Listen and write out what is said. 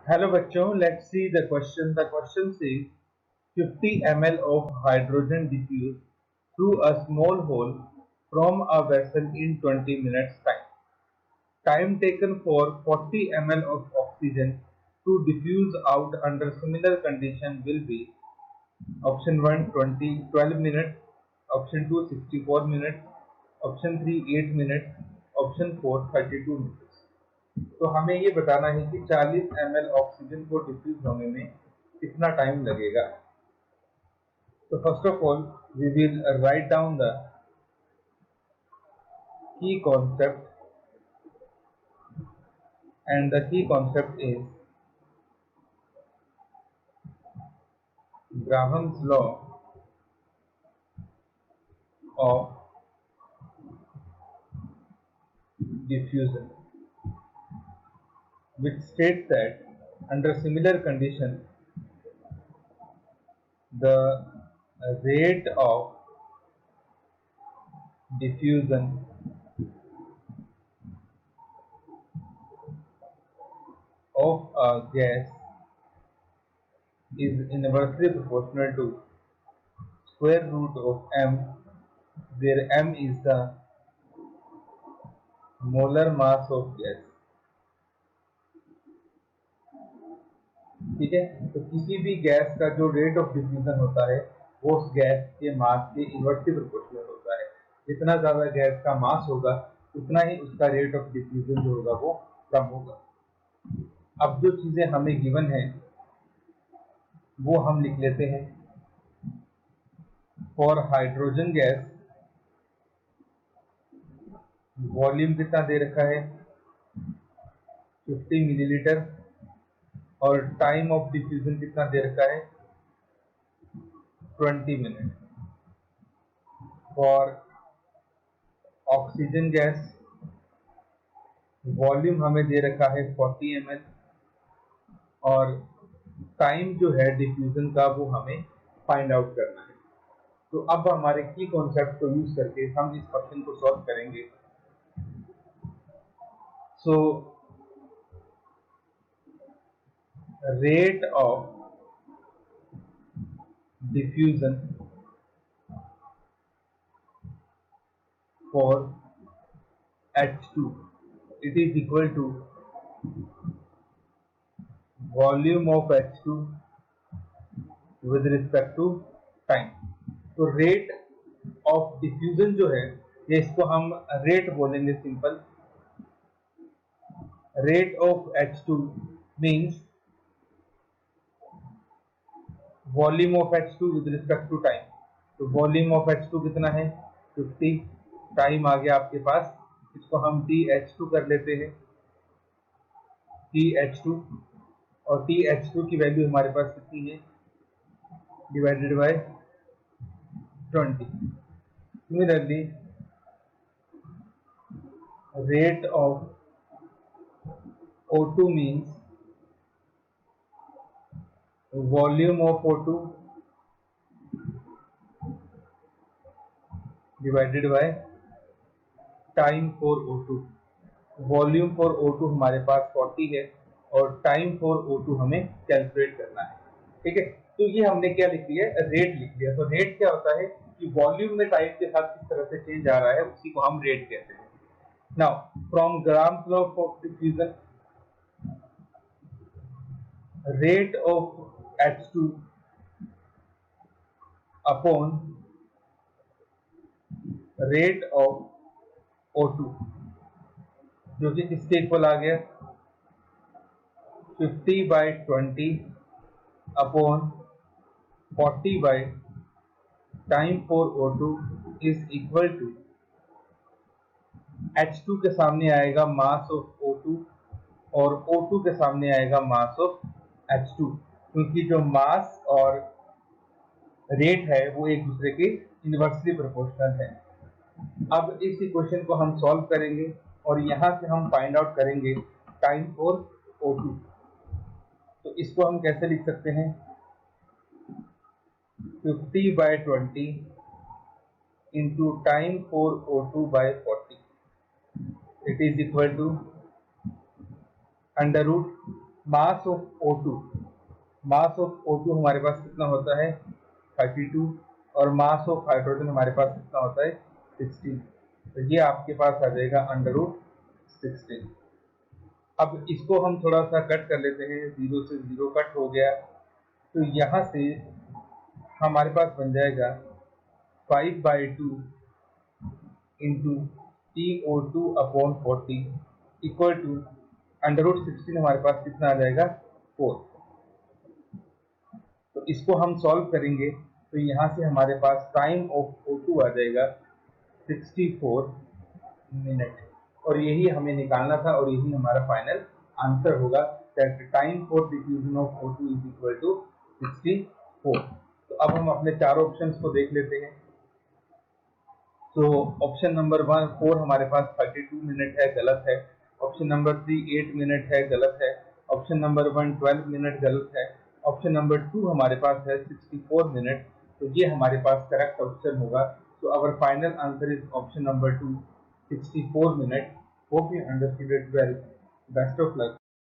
Hello बच्चों, let's see the question. The question से 50 ml of hydrogen diffused through a small hole from a vessel in 20 minutes time. Time taken for 40 ml of oxygen to diffuse out under similar condition will be option 1 12 minutes, option 2 64 minutes, option 3 8 minutes, option 4 32 minutes. तो हमें ये बताना है कि 40 ml oxygen को diffuse होने में कितना टाइम लगेगा. तो first of all we will write down the key concept and the key concept is Graham's law of diffusion, which states that under similar condition the rate of diffusion of a gas is inversely proportional to square root of m, where m is the molar mass of gas. ठीक है, तो किसी भी gas का जो rate of diffusion होता है वो उस गैस के मास के इनवर्सली प्रोपोर्शनल होता है. जितना ज्यादा गैस का मास होगा उतना ही उसका रेट ऑफ डिफ्यूजन जो होगा वो कम होगा. अब जो चीजें हमें गिवन है वो हम लिख लेते हैं. फॉर हाइड्रोजन गैस वॉल्यूम कितना दे रखा है 50 मिलीलीटर और टाइम ऑफ डिफ्यूजन कितना दे रखा है 20 minute. For oxygen gas volume हमें दे रखा है 40 ml और टाइम जो है डिफ्यूजन का वो हमें फाइंड आउट करना है. तो अब हमारे की कॉन्सेप्ट को यूज करके हम इस क्वेश्चन को सॉल्व करेंगे. So rate of diffusion for H2 it is equal to volume of H2 with respect to time. तो रेट ऑफ डिफ्यूजन जो है ये इसको हम रेट बोलेंगे. Simple rate of H2 means volume of H2 with respect to time. तो volume of H2 कितना है 50, टाइम आ गया आपके पास, इसको हम TH2 कर लेते हैं. TH2 और TH2 की वैल्यू हमारे पास कितनी है divided by 20. Similarly rate of O2 means volume of O2 divided by time for O2. Volume for O2 हमारे पास 40 है और टाइम फॉर O2 हमें कैलकुलेट करना है. ठीक है, तो ये हमने क्या लिख लिया रेट लिख लिया. तो रेट क्या होता है कि वॉल्यूम में टाइम के साथ किस तरह से चेंज आ रहा है उसी को हम रेट कहते हैं. Now from grams law of diffusion rate of H2 upon rate of O2 जो कि किसके इक्वल आ गया 50/20 upon 40 time for O2 is equal to H2 के सामने आएगा मास ऑफ O2 और O2 के सामने आएगा मास ऑफ H2, क्योंकि जो मास और रेट है वो एक दूसरे के इनवर्सली प्रोपोर्शनल है. अब इस इक्वेशन को हम सॉल्व करेंगे और यहां से हम फाइंड आउट करेंगे टाइम फॉर O2. तो इसको हम कैसे लिख सकते हैं 50/20 into time for O2 by 40 it is equal to under root mass of O2, mass of O2 हमारे पास कितना होता है 32 और मास ऑफ हाइड्रोजन हमारे पास कितना होता है 16। तो ये आपके पास आ जाएगा √16। अब इसको हम थोड़ा सा कट कर लेते हैं, 0 से 0 कट हो गया, तो यहाँ से हमारे पास बन जाएगा 5/2 इंटू TO2/40 इक्वल टू √16 हमारे पास कितना आ जाएगा 4। तो इसको हम सॉल्व करेंगे तो यहाँ से हमारे पास टाइम ऑफ O2 आ जाएगा 64 मिनट, और यही हमें निकालना था और यही हमारा फाइनल आंसर होगा, that time for diffusion of O2 is equal to 64। तो अब हम अपने चारों ऑप्शंस को देख लेते हैं। तो ऑप्शन नंबर 4 हमारे पास 32 मिनट है, गलत है। ऑप्शन नंबर 3 8 मिनट है, गलत है। ऑप्शन नंबर 1 12 मिनट, गलत है। ऑप्शन नंबर 2 हमारे पास है 64 मिनट, तो ये हमारे पास करेक्ट ऑप्शन होगा। तो our final answer is option number 2 64 minute. Hope you understood it well. Best of luck.